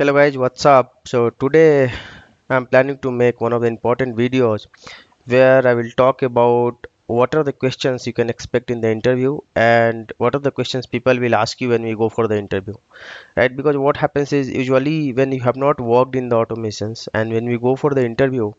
Hello guys, what's up? So today I'm planning to make one of the important videos where I will talk about what are the questions you can expect in the interview and what are the questions people will ask you when we go for the interview, right? Because what happens is usually when you have not worked in the automations and when we go for the interview,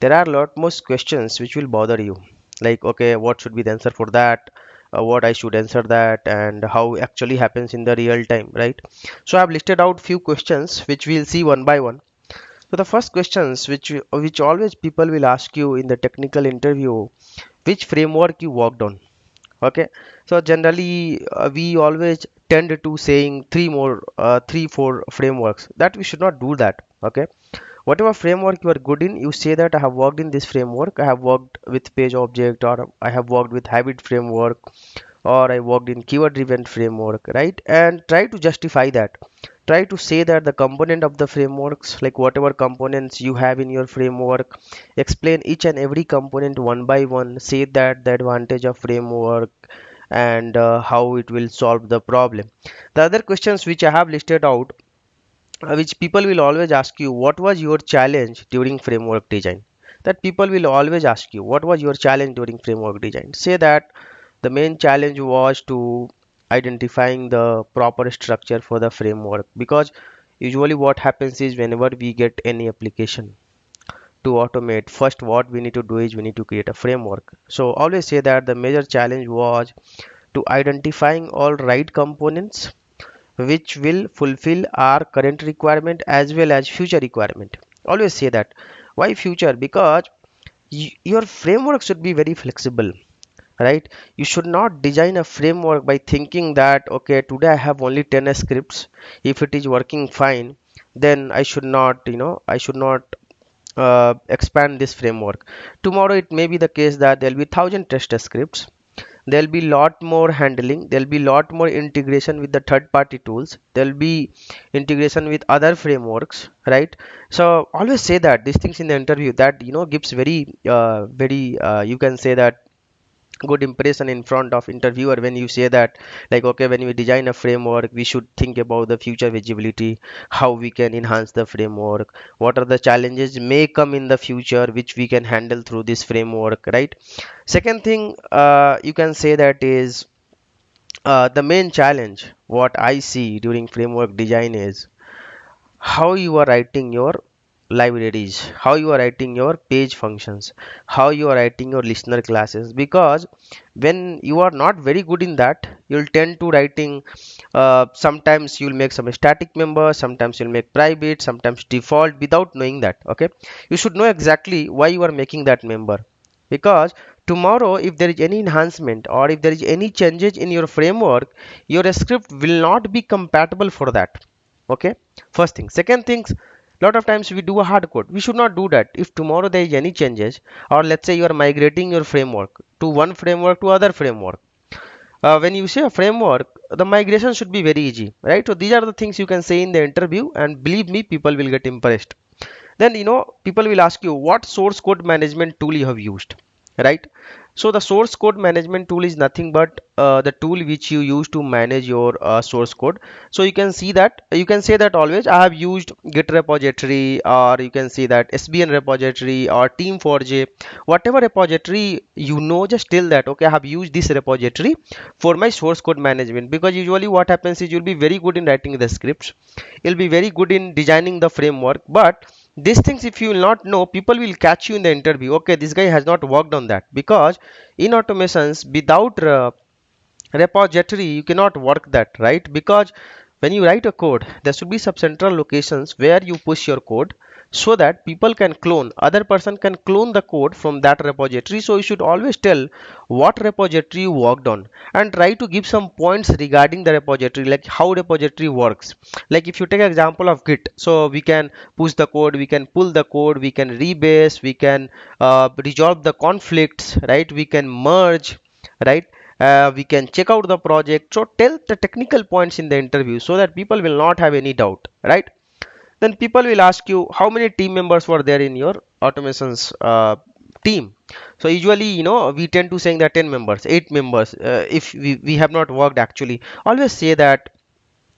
there are a lot most questions which will bother you. Like, okay, what should be the answer for that? What I should answer that, and how actually happens in the real time, right? So I've listed out few questions which we'll see one by one. So the first questions which always people will ask you in the technical interview, which framework you worked on. Okay, so generally we always tend to saying three four frameworks, that we should not do that. Okay, whatever framework you are good in, you say that I have worked in this framework, I have worked with page object, or I have worked with habit framework, or I worked in keyword driven framework, right? And try to justify that. Try to say that the component of the frameworks, like whatever components you have in your framework, explain each and every component one by one. Say that the advantage of framework and how it will solve the problem. The other questions which I have listed out, which people will always ask you, what was your challenge during framework design? That people will always ask you, what was your challenge during framework design? Say that the main challenge was to identifying the proper structure for the framework, because usually what happens is whenever we get any application to automate, first what we need to do is we need to create a framework. So always say that the major challenge was to identifying all right components which will fulfill our current requirement as well as future requirement. Always say that. Why future? Because your framework should be very flexible, right? You should not design a framework by thinking that, okay, today I have only 10 scripts. If it is working fine, then I should not expand this framework. Tomorrow it may be the case that there will be 1,000 test scripts. There'll be lot more handling, there'll be lot more integration with the third party tools, there'll be integration with other frameworks, right? So always say that these things in the interview, that gives very you can say that good impression in front of interviewer. When you say that, like, okay, when we design a framework, we should think about the future visibility, how we can enhance the framework, what are the challenges may come in the future which we can handle through this framework, right? Second thing, you can say that is, the main challenge what I see during framework design is how you are writing your libraries, how you are writing your page functions, how you are writing your listener classes. Because when you are not very good in that, you'll tend to writing, sometimes you'll make some static member, sometimes you'll make private, sometimes default, without knowing that. Okay, you should know exactly why you are making that member, because tomorrow if there is any enhancement or if there is any changes in your framework, your script will not be compatible for that. Okay, first thing. Second things, lot of times we do a hard code. We should not do that. If tomorrow there is any changes, or let's say you are migrating your framework to one framework to other framework, when you say a framework, the migration should be very easy, right? So these are the things you can say in the interview, and believe me, people will get impressed. Then people will ask you what source code management tool you have used, right? So the source code management tool is nothing but the tool which you use to manage your source code. So you can say that always I have used git repository, or you can see that sbn repository or team4j, whatever repository, just tell that, okay, I have used this repository for my source code management. Because usually what happens is you'll be very good in writing the scripts, you'll be very good in designing the framework, but these things if you will not know, people will catch you in the interview, okay, this guy has not worked on that. Because in automations, without repository you cannot work that, right? Because when you write a code, there should be some central locations where you push your code, so that people can clone, other person can clone the code from that repository. So you should always tell what repository you worked on, and try to give some points regarding the repository, like how repository works. Like if you take an example of git, so we can push the code, we can pull the code, we can rebase, we can resolve the conflicts, right? We can merge, right? We can check out the project. So tell the technical points in the interview, so that people will not have any doubt, right? Then people will ask you how many team members were there in your automations team. So usually we tend to saying that 10 members, 8 members, if we have not worked actually. Always say that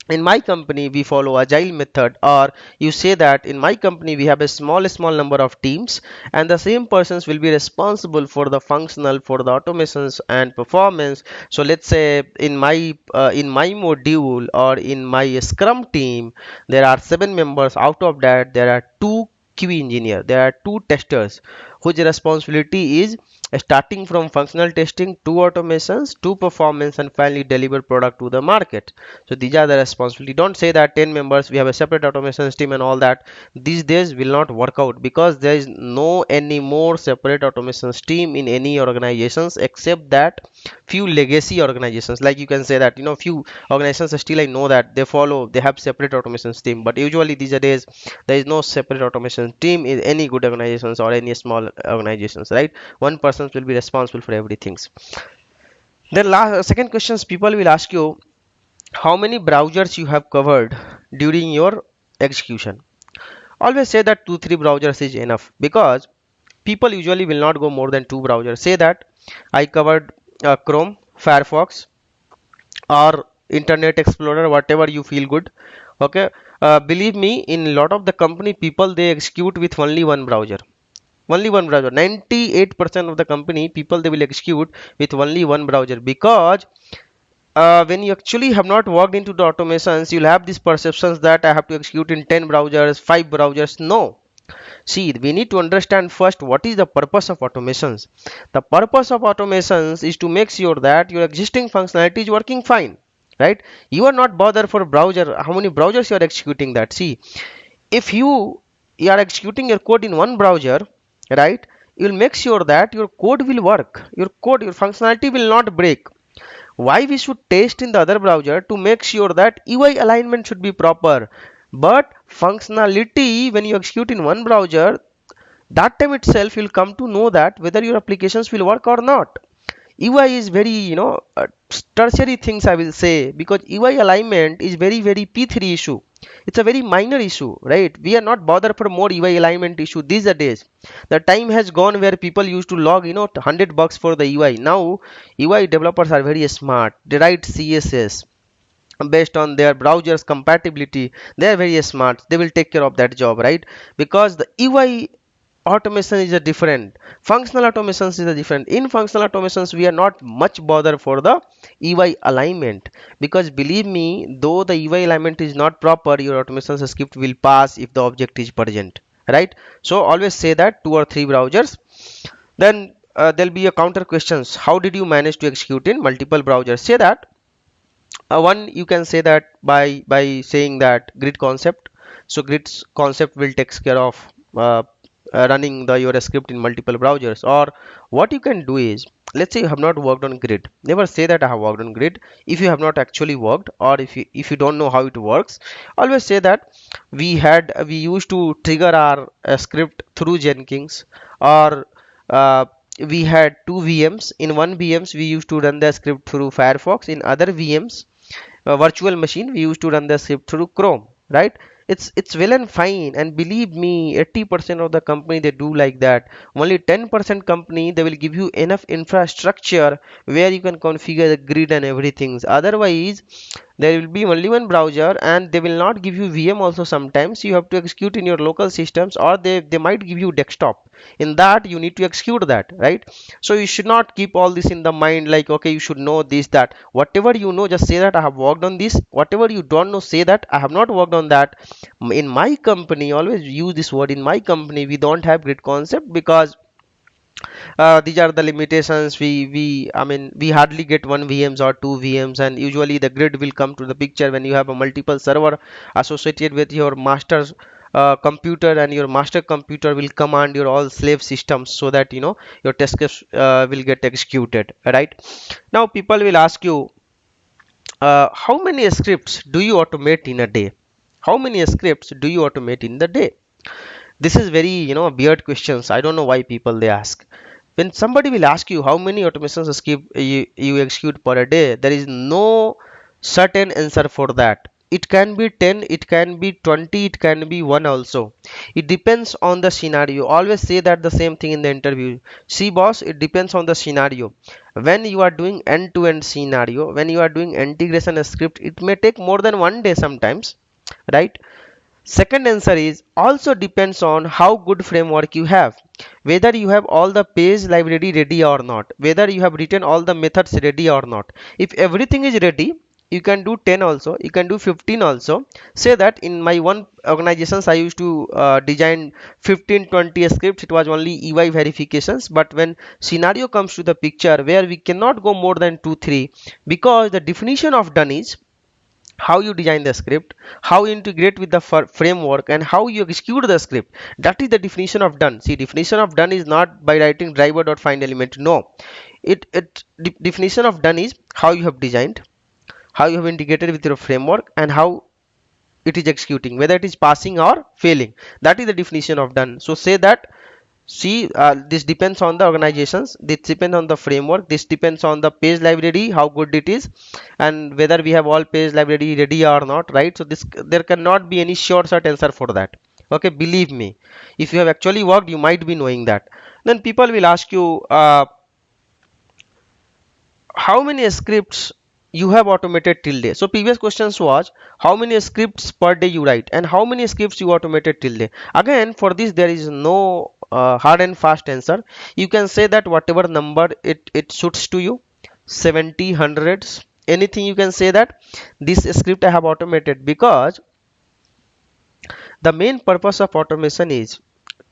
in my company we follow agile method, or you say that in my company we have a small number of teams, and the same persons will be responsible for the functional, for the automations and performance. So let's say in my module or in my scrum team there are 7 members. Out of that there are two QA engineer, there are two testers whose responsibility is starting from functional testing to automations to performance and finally deliver product to the market. So these are the responsibility. Don't say that 10 members we have a separate automation team and all that. These days will not work out, because there is no any more separate automation team in any organizations except that few legacy organizations. Like you can say that few organizations still I know that they have separate automation team, but usually these days there is no separate automation team in any good organizations or any small organizations, right? One person will be responsible for everything. Then last second questions people will ask you, how many browsers you have covered during your execution. Always say that 2 3 browsers is enough, because people usually will not go more than 2 browsers. Say that I covered Chrome, Firefox, or Internet Explorer, whatever you feel good. Okay. Believe me, in a lot of the company people they execute with only one browser. Only one browser. 98% of the company people they will execute with only one browser, because when you actually have not worked into the automations, you'll have these perceptions that I have to execute in 10 browsers, 5 browsers. No. See, we need to understand first what is the purpose of automations. The purpose of automations is to make sure that your existing functionality is working fine, right? You are not bothered for browser, how many browsers you are executing that. See, if you are executing your code in one browser, right, you will make sure that your code will work, your functionality will not break. Why we should test in the other browser? To make sure that UI alignment should be proper, but functionality when you execute in one browser, that time itself you'll come to know that whether your applications will work or not. UI is very tertiary things I will say, because UI alignment is very P3 issue. It's a very minor issue, right? We are not bothered for more UI alignment issue these days. The time has gone where people used to log 100 bucks for the UI. Now UI developers are very smart. They write CSS based on their browsers compatibility. They are very smart, they will take care of that job, right? Because the UI automation is a different, functional automations is a different. In functional automations we are not much bothered for the UI alignment, because believe me, though the UI alignment is not proper, your automation script will pass if the object is present, right? So always say that 2 or 3 browsers. Then there'll be a counter questions, how did you manage to execute in multiple browsers? Say that one, you can say that by saying that grid concept. So grid concept will takes care of uh, running the your script in multiple browsers. Or what you can do is, let's say you have not worked on grid, never say that I have worked on grid if you have not actually worked, or if you don't know how it works. Always say that we used to trigger our script through Jenkins, or uh, we had 2 VMs. In one VMs we used to run the script through Firefox, in other VMs virtual machine we used to run the script through Chrome, right? It's well and fine, and believe me, 80% of the company they do like that. Only 10% company they will give you enough infrastructure where you can configure the grid and everything. Otherwise there will be only one browser, and they will not give you VM also. Sometimes you have to execute in your local systems, or they might give you desktop. In that you need to execute that, right? So you should not keep all this in the mind, like okay you should know this, that. Whatever you know, just say that I have worked on this. Whatever you don't know, say that I have not worked on that. In my company, always use this word, in my company we don't have grid concept, because these are the limitations. We hardly get one VMs or 2 VMs, and usually the grid will come to the picture when you have a multiple server associated with your master's computer, and your master computer will command your all slave systems, so that your test scripts will get executed, right? Now people will ask you, how many scripts do you automate in a day? How many scripts do you automate in the day? This is very weird questions. I don't know why people they ask. When somebody will ask you how many automations you execute per day, there is no certain answer for that. it can be 10, it can be 20, it can be 1 also. It depends on the scenario. Always say that the same thing in the interview. See boss, it depends on the scenario. When you are doing end-to-end scenario, when you are doing integration script, it may take more than 1 day sometimes, right? Second answer is also depends on how good framework you have, whether you have all the page library ready or not, whether you have written all the methods ready or not. If everything is ready, you can do 10 also, you can do 15 also. Say that in my one organizations I used to design 15-20 scripts. It was only EY verifications, but when scenario comes to the picture where we cannot go more than 2-3, because the definition of done is how you design the script, how you integrate with the framework, and how you execute the script. That is the definition of done. See, definition of done is not by writing driver.find element. No, definition of done is how you have designed, how you have integrated with your framework, and how it is executing, whether it is passing or failing. That is the definition of done. So say that, see, this depends on the organizations, this depends on the framework, this depends on the page library, how good it is, and whether we have all page library ready or not, right? So this, there cannot be any short answer for that. Okay, believe me, if you have actually worked, you might be knowing that. Then people will ask you, how many scripts you have automated till day. So previous questions was how many scripts per day you write and how many scripts you automated till day. Again, for this there is no hard and fast answer. You can say that whatever number it suits to you, 70, hundreds, anything, you can say that this script I have automated, because the main purpose of automation is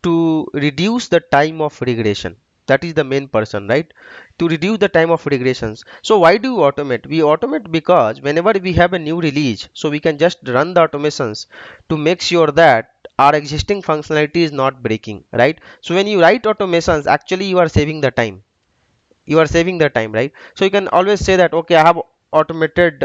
to reduce the time of regression. That is the main person, right? To reduce the time of regressions. So why do we automate? We automate because whenever we have a new release, so we can just run the automations to make sure that our existing functionality is not breaking, right? So when you write automations, actually you are saving the time, you are saving the time, right? So you can always say that, okay, I have automated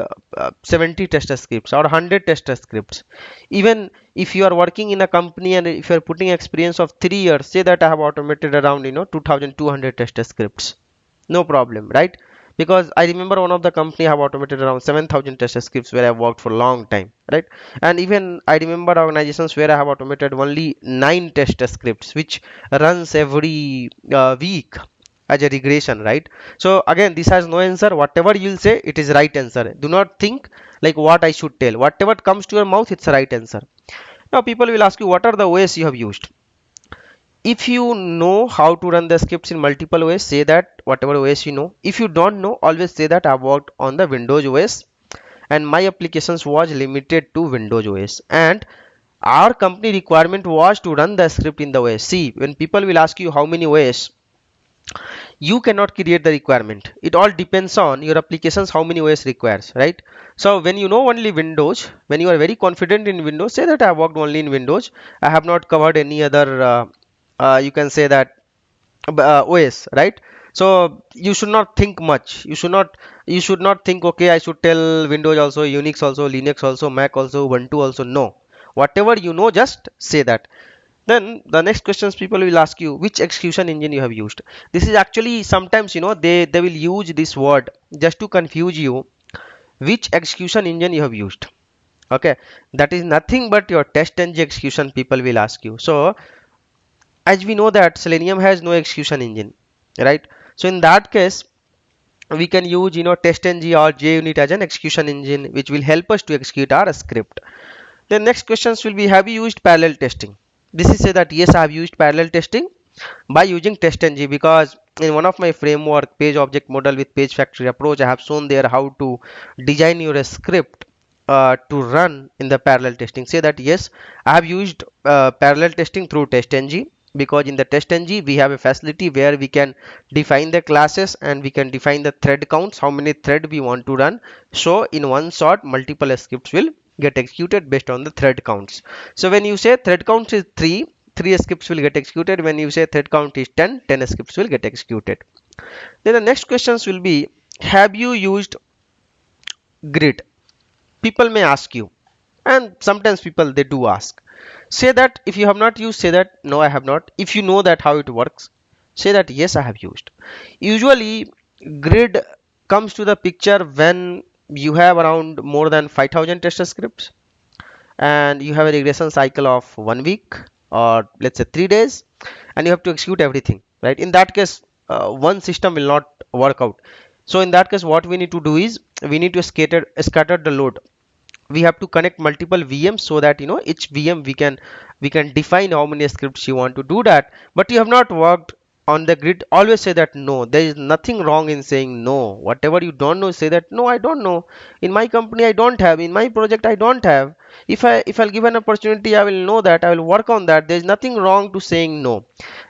70 test scripts or 100 test scripts. Even if you are working in a company and if you are putting experience of 3 years, say that I have automated around 2200 test scripts, no problem, right? Because I remember one of the company have automated around 7000 test scripts where I worked for a long time, right? And even I remember organizations where I have automated only 9 test scripts which runs every week as a regression, right? So again, this has no answer. Whatever you'll say, it is right answer. Do not think like what I should tell. Whatever comes to your mouth, it's a right answer. Now people will ask you, what are the OS you have used? If you know how to run the scripts in multiple OS, say that whatever OS you know. If you don't know, always say that I've worked on the Windows OS and my applications was limited to Windows OS, and our company requirement was to run the script in the OS. See, when people will ask you how many OS, you cannot create the requirement. It all depends on your applications, how many OS requires, right? So when you know only Windows, when you are very confident in Windows, say that I have worked only in Windows, I have not covered any other you can say that OS, right? So you should not think much, you should not think, okay, I should tell Windows also, Unix also, Linux also, Mac also, Ubuntu also. No, whatever you know, just say that. Then the next questions people will ask you, which execution engine you have used. This is actually sometimes they will use this word just to confuse you. Which execution engine you have used? Okay, that is nothing but your test engine execution, people will ask you. So as we know that Selenium has no execution engine, right? So in that case we can use testng or JUnit as an execution engine which will help us to execute our script. The next questions will be, have you used parallel testing? This is say that yes, I have used parallel testing by using testng, because in one of my framework, page object model with page factory approach, I have shown there how to design your script to run in the parallel testing. Say that yes, I have used parallel testing through testng, because in the testng we have a facility where we can define the classes and we can define the thread counts, how many thread we want to run. So in one shot multiple scripts will get executed based on the thread counts. So when you say thread count is 3 scripts will get executed. When you say thread count is 10 scripts will get executed. Then the next questions will be, have you used grid? People may ask you, and sometimes people they do ask. Say that if you have not used, say that no, I have not. If you know that how it works, say that yes, I have used. Usually grid comes to the picture when you have around more than 5000 test scripts, and you have a regression cycle of 1 week, or let's say 3 days, and you have to execute everything, right? In that case, one system will not work out. So in that case, what we need to do is we need to scatter the load. We have to connect multiple VMs, so that each VM we can define how many scripts you want to do that. But you have not worked on the grid, always say that no. There is nothing wrong in saying no. Whatever you don't know, say that no, I don't know. In my company I don't have, in my project I don't have. If I'll give an opportunity, I will know that, I will work on that. There is nothing wrong to saying no.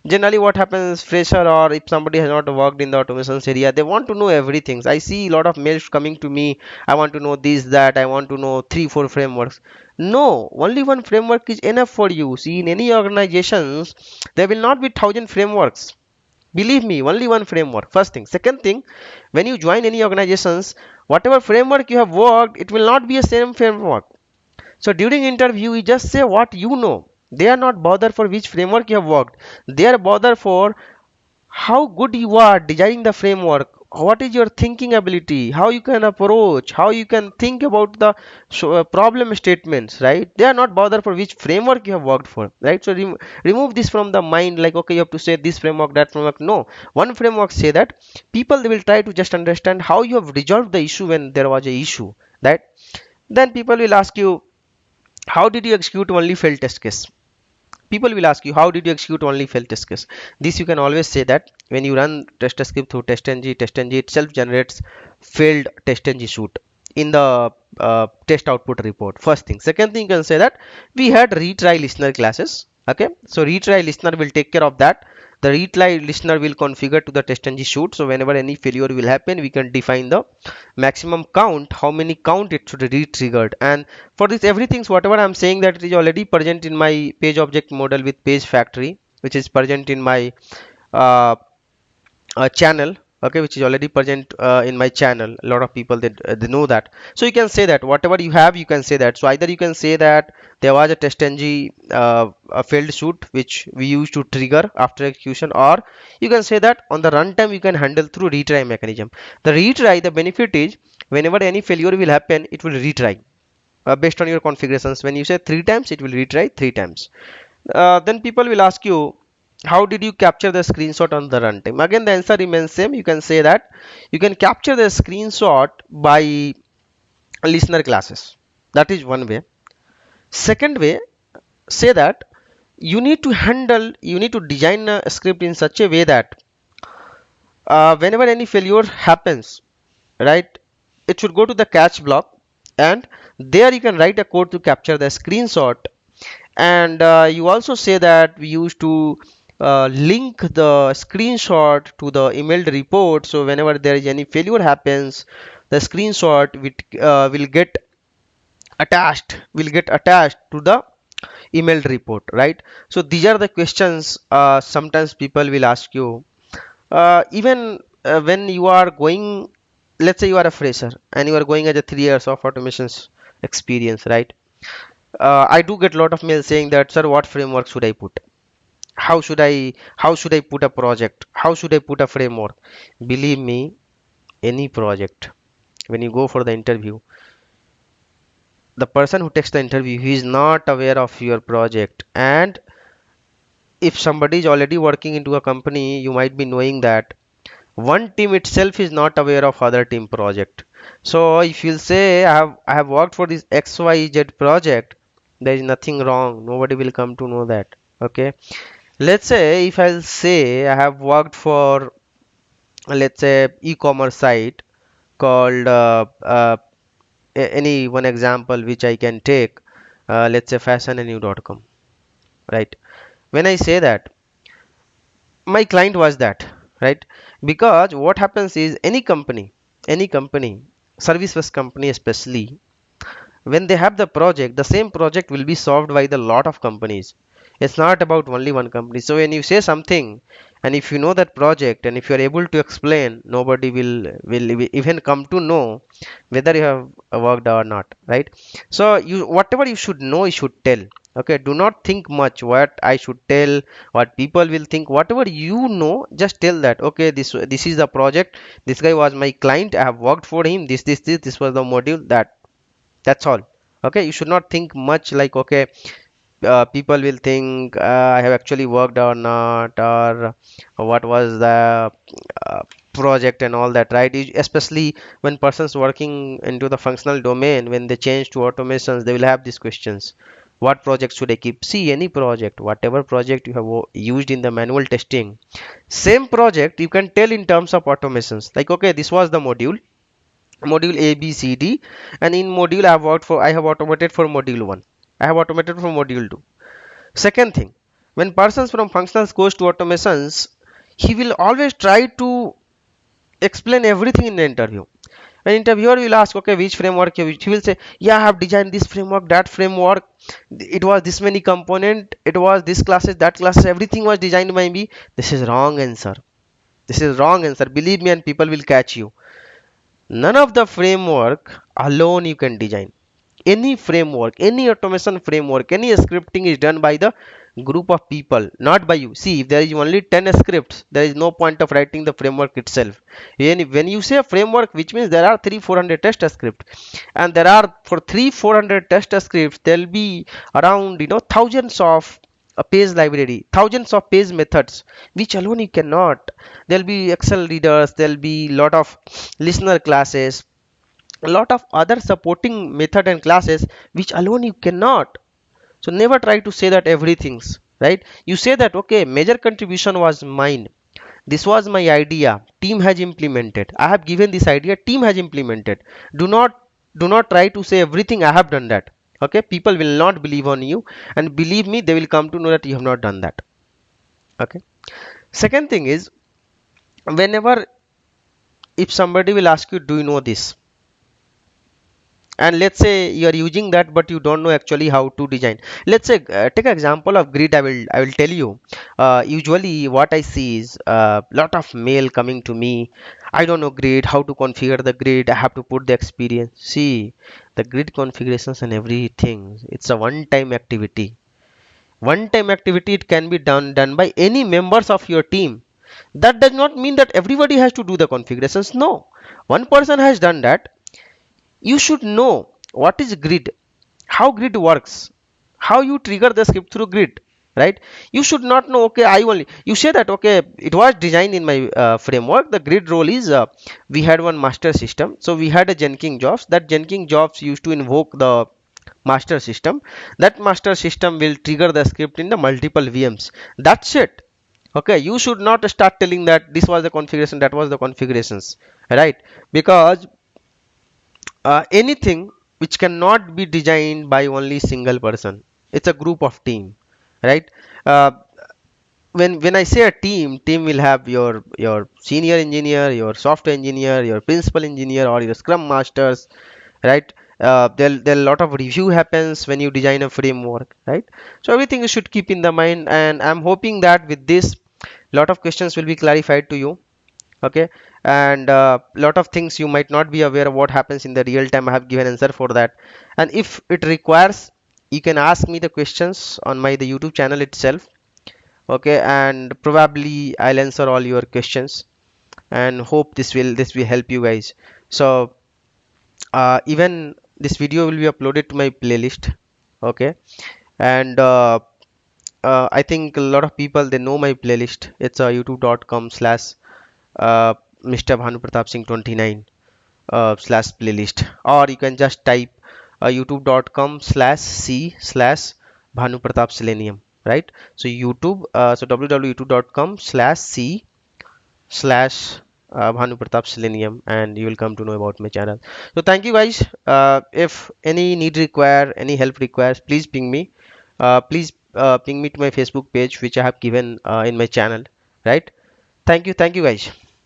Generally what happens, fresher, or if somebody has not worked in the automations area, they want to know everything. I see a lot of mails coming to me. I want to know this, that, I want to know 3 4 frameworks. No, only one framework is enough for you. See, in any organizations there will not be 1000 frameworks. Believe me, only one framework. First thing. Second thing, when you join any organizations, whatever framework you have worked, it will not be a same framework. So during interview, you just say what you know. They are not bothered for which framework you have worked. They are bothered for how good you are designing the framework. What is your thinking ability? How you can approach? How you can think about the problem statements, right? They are not bothered for which framework you have worked for, right? So remove this from the mind. Like, okay, you have to say this framework, that framework. No, one framework say that. People, they will try to just understand how you have resolved the issue when there was a issue, right? Then people will ask you, how did you execute only failed test case? People will ask you, how did you execute only failed test case? This you can always say that when you run test script through testng itself generates failed testng shoot in the test output report. First thing. Second thing, you can say that we had retry listener classes. Okay, so retry listener will take care of that. The retry listener will configure to the testng shoot. So whenever any failure will happen, we can define the maximum count, how many count it should re-triggered. And for this everything, so whatever I'm saying, that it is already present in my page object model with page factory, which is present in my uh, channel. Okay, which is already present in my channel. A lot of people, they know that. So you can say that whatever you have, you can say that. So either you can say that there was a testng a failed shoot which we used to trigger after execution, or you can say that on the runtime you can handle through retry mechanism. The retry, the benefit is whenever any failure will happen, it will retry based on your configurations. When you say 3 times, it will retry 3 times. Then people will ask you, how did you capture the screenshot on the runtime? Again, the answer remains same. You can say that you can capture the screenshot by listener classes. That is one way. Second way, say that you need to design a script in such a way that whenever any failure happens, right, it should go to the catch block, and there you can write a code to capture the screenshot. And you also say that we used to link the screenshot to the emailed report, so whenever there is any failure happens, the screenshot will get attached to the emailed report, right? So these are the questions sometimes people will ask you. Even when you are going, let's say you are a fresher and you are going as a 3 years of automations experience, right? I do get a lot of mails saying that, sir, what framework should I put? How should I put a project? How should I put a framework? Believe me, any project, when you go for the interview, the person who takes the interview, he is not aware of your project. And if somebody is already working into a company, you might be knowing that one team itself is not aware of other team project. So if you say I have worked for this XYZ project, there is nothing wrong. Nobody will come to know that. Okay. Let's say if I'll say I have worked for, let's say, e-commerce site called any one example which I can take, let's say fashionnew.com, right? When I say that, my client was that, right? Because what happens is any company, service based company especially, when they have the project, the same project will be solved by the lot of companies. It's not about only one company. So when you say something, and if you know that project, and if you are able to explain, nobody will even come to know whether you have worked or not, right? So you, whatever you should know, you should tell. Okay, do not think much what I should tell, what people will think. Whatever you know, just tell that. Okay, this is the project. This guy was my client. I have worked for him. This was the module. That's all. Okay, you should not think much like, okay, people will think I have actually worked or not, or what was the uh, project and all that, right? Especially when persons working into the functional domain, when they change to automations, they will have these questions. What project should I keep? See, any project, whatever project you have used in the manual testing, same project you can tell in terms of automations. Like, okay, this was the module A, B, C, D, and in module I have automated for module 1. I have automated for module 2. Second thing, when persons from functionals goes to automations, he will always try to explain everything in the interview. An interviewer will ask, okay, which framework you use? He will say, yeah, I have designed this framework, that framework. It was this many component. It was this classes, that classes. Everything was designed by me. This is wrong answer. This is wrong answer. Believe me, and people will catch you. None of the framework alone you can design. Any framework, any automation framework, any scripting is done by the group of people, not by you. See, if there is only 10 scripts, there is no point of writing the framework itself. When you say framework, which means there are 300-400 test scripts, and there are for 300-400 test scripts, there will be around thousands of a page library, thousands of page methods, which alone you cannot. There will be Excel readers, there will be lot of listener classes, a lot of other supporting method and classes, which alone you cannot. So never try to say that everything's right. You say that, okay, major contribution was mine, this was my idea, team has implemented, I have given this idea, team has implemented. Do not try to say everything I have done that. Okay, people will not believe on you, and believe me, they will come to know that you have not done that. Okay, second thing is, whenever if somebody will ask you, do you know this, and let's say you are using that but you don't know actually how to design. Let's say, take an example of grid. I will tell you, usually what I see is a lot of mail coming to me. I don't know grid, how to configure the grid, I have to put the experience. See, the grid configurations and everything, it's a one time activity. One time activity, it can be done by any members of your team. That does not mean that everybody has to do the configurations. No, one person has done that. You should know what is grid, how grid works, how you trigger the script through grid, right? You should not know, okay, I only, you say that, okay, it was designed in my framework. The grid role is, we had one master system, so we had a Jenkins jobs. That Jenkins jobs used to invoke the master system. That master system will trigger the script in the multiple VMs. That's it. Okay, you should not start telling that this was the configuration, that was the configurations, right? Because anything which cannot be designed by only single person, it's a group of team, right? uh, when I say a team will have your senior engineer, your software engineer, your principal engineer, or your scrum masters, right? There a lot of review happens when you design a framework, right? So everything you should keep in the mind, and I'm hoping that with this, lot of questions will be clarified to you. Okay, and lot of things you might not be aware of what happens in the real time. I have given answer for that, and if it requires, you can ask me the questions on my the YouTube channel itself. Okay, and probably I'll answer all your questions, and hope this will help you guys. So even this video will be uploaded to my playlist. Okay, and I think a lot of people, they know my playlist. It's youtube.com/ uh, Mr. Bhanu Pratap Singh 29 / playlist, or you can just type youtube.com/c/ Bhanu Pratap Selenium, right? So YouTube, so www.youtube.com/c/ Bhanu Pratap Selenium, and you will come to know about my channel. So thank you guys. If any need require, any help requires, please ping me. Please ping me to my Facebook page, which I have given in my channel, right? Thank you guys.